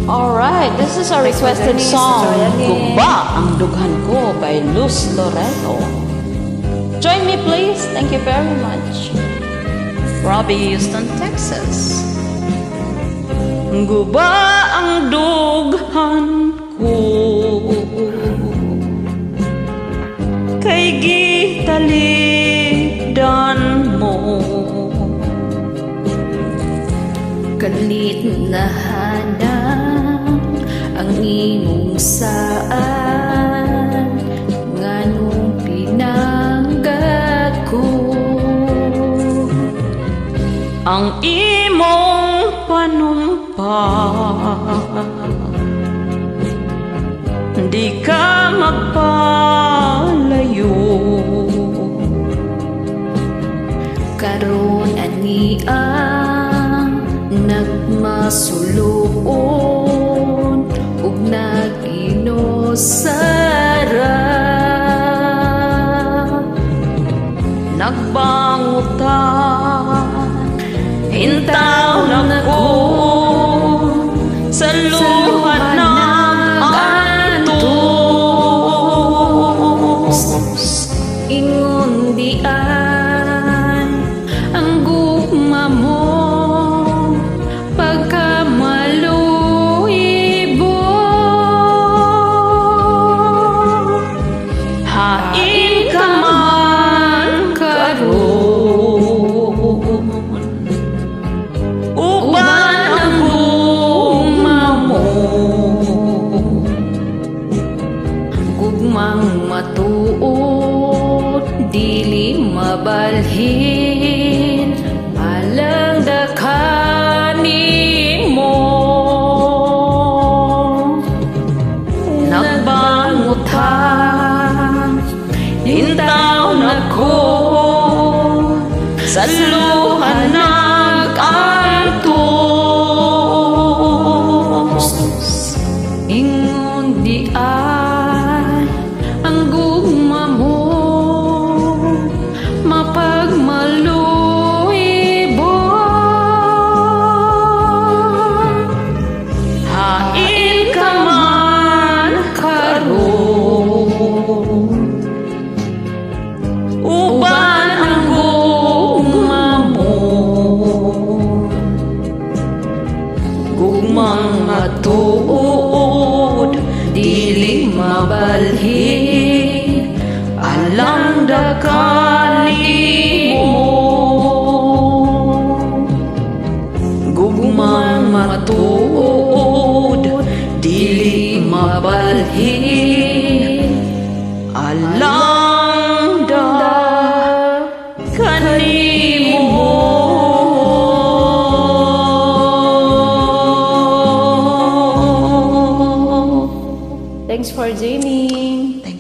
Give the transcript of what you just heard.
Alright, this is a requested song, Gugba Ang Dughan Ko by Luz Loreto. Join me please, thank you very much. Robbie, Houston, Texas. Guba ang dughan ko, kay gitalidan mo. Kalit na hanang ang imong saan, nganong pinanggat ko Ang imong panumpa, di ka magpalayo. karon ani ang nagmasuluon ug naginosara, Nagbangutan, hintaw na ko sa luhat ng antos. ingon dian ang gugma mo pagkamaluibo. Hain ka man karon, uban ang gugma mo. Gugmang matuod dili mabalhin, alang dakhanin mo. Nagbangutan, hintaw na ko sa luhan nag-antos. Ingon dian ang gugma mo mapagmaluibo. Hain ka man karon, uban ang gugma mo. Gugmang matuod, dili mabalhin, alang dakali mo. Gugmang matuod, dili mabalhin, alang dakali mo. Thanks for joining. Thank